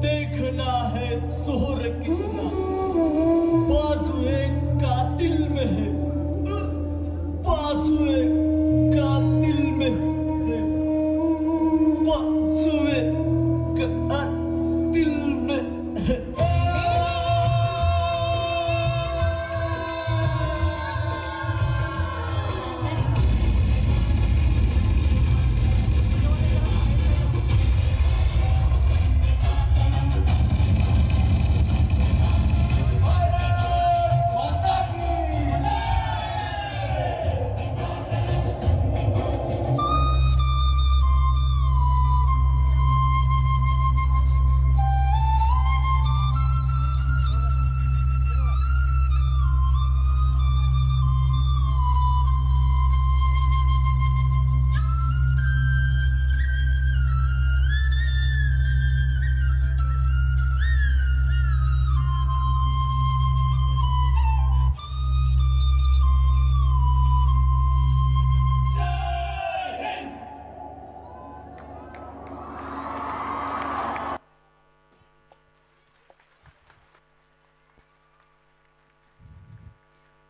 देखना है जोर कितना बाजुए कातिल में है, बाजुए कातिल में है, बाजुए कातिल में है।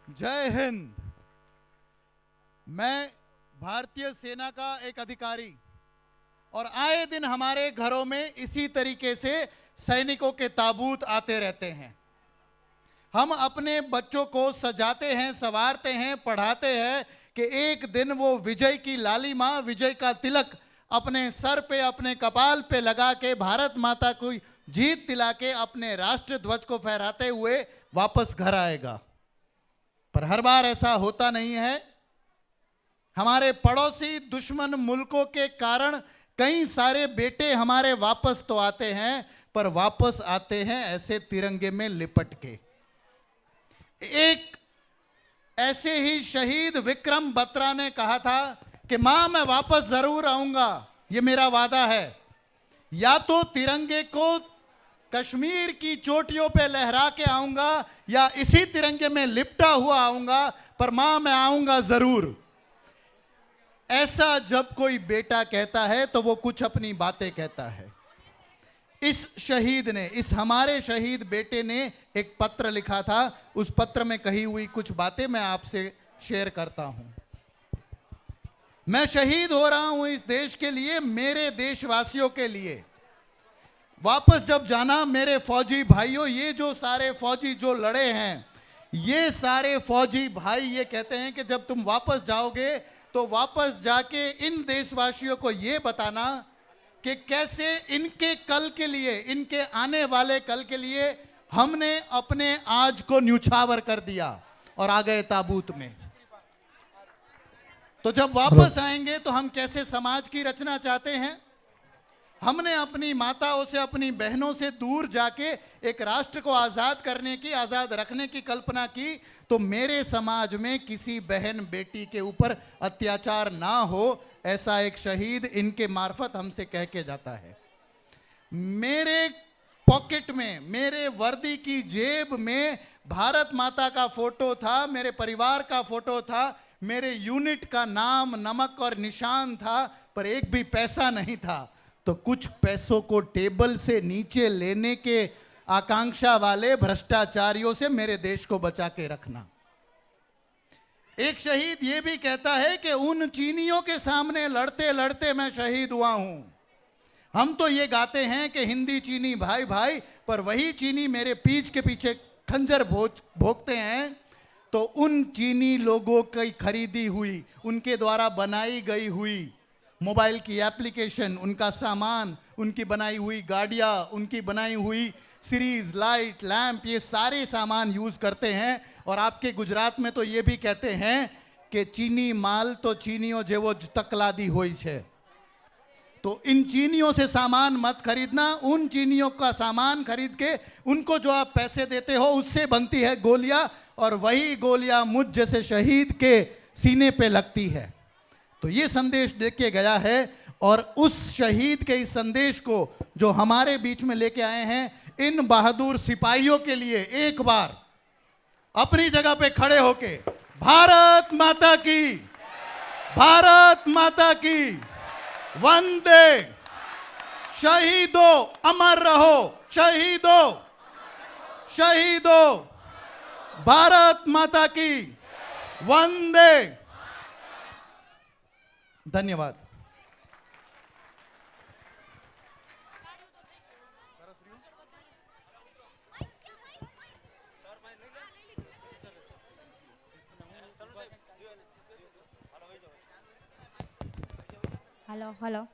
जय हिंद। मैं भारतीय सेना का एक अधिकारी और आए दिन हमारे घरों में इसी तरीके से सैनिकों के ताबूत आते रहते हैं। हम अपने बच्चों को सजाते हैं, संवारते हैं, पढ़ाते हैं कि एक दिन वो विजय की लालिमा, विजय का तिलक अपने सर पे, अपने कपाल पे लगा के भारत माता को जीत दिला के अपने राष्ट्र ध्वज को फहराते हुए वापस घर आएगा। पर हर बार ऐसा होता नहीं है। हमारे पड़ोसी दुश्मन मुल्कों के कारण कई सारे बेटे हमारे वापस तो आते हैं, पर वापस आते हैं ऐसे तिरंगे में लिपट के। एक ऐसे ही शहीद विक्रम बत्रा ने कहा था कि मां मैं वापस जरूर आऊंगा, ये मेरा वादा है। या तो तिरंगे को कश्मीर की चोटियों पे लहरा के आऊंगा या इसी तिरंगे में लिपटा हुआ आऊंगा, पर मां मैं आऊंगा जरूर। ऐसा जब कोई बेटा कहता है तो वो कुछ अपनी बातें कहता है। इस शहीद ने, इस हमारे शहीद बेटे ने एक पत्र लिखा था। उस पत्र में कही हुई कुछ बातें मैं आपसे शेयर करता हूं। मैं शहीद हो रहा हूं इस देश के लिए, मेरे देशवासियों के लिए। वापस जब जाना मेरे फौजी भाइयों, ये जो सारे फौजी जो लड़े हैं, ये सारे फौजी भाई ये कहते हैं कि जब तुम वापस जाओगे तो वापस जाके इन देशवासियों को ये बताना कि कैसे इनके कल के लिए, इनके आने वाले कल के लिए हमने अपने आज को न्यूछावर कर दिया और आ गए ताबूत में। तो जब वापस आएंगे तो हम कैसे समाज की रचना चाहते हैं। हमने अपनी माताओं से, अपनी बहनों से दूर जाके एक राष्ट्र को आज़ाद करने की, आज़ाद रखने की कल्पना की, तो मेरे समाज में किसी बहन बेटी के ऊपर अत्याचार ना हो, ऐसा एक शहीद इनके मार्फत हमसे कह के जाता है। मेरे पॉकेट में, मेरे वर्दी की जेब में भारत माता का फोटो था, मेरे परिवार का फोटो था, मेरे यूनिट का नाम, नमक और निशान था, पर एक भी पैसा नहीं था। तो कुछ पैसों को टेबल से नीचे लेने के आकांक्षा वाले भ्रष्टाचारियों से मेरे देश को बचा के रखना। एक शहीद ये भी कहता है कि उन चीनियों के सामने लड़ते लड़ते मैं शहीद हुआ हूं। हम तो ये गाते हैं कि हिंदी चीनी भाई भाई, पर वही चीनी मेरे पीठ के पीछे खंजर भोंकते हैं। तो उन चीनी लोगों की खरीदी हुई, उनके द्वारा बनाई गई हुई मोबाइल की एप्लीकेशन, उनका सामान, उनकी बनाई हुई गाड़ियाँ, उनकी बनाई हुई सीरीज, लाइट, लैंप, ये सारे सामान यूज़ करते हैं। और आपके गुजरात में तो ये भी कहते हैं कि चीनी माल तो चीनियों जेवो ज तकलादी होई छे। तो इन चीनियों से सामान मत खरीदना। उन चीनियों का सामान खरीद के उनको जो आप पैसे देते हो उससे बनती है गोलियां, और वही गोलियां मुझ जैसे शहीद के सीने पे लगती है। तो ये संदेश दे के गया है, और उस शहीद के इस संदेश को जो हमारे बीच में लेके आए हैं, इन बहादुर सिपाहियों के लिए एक बार अपनी जगह पे खड़े होके भारत माता की, भारत माता की, वंदे, शहीदों अमर रहो। शहीदों शहीदों भारत माता की वंदे। धन्यवाद। Hello hello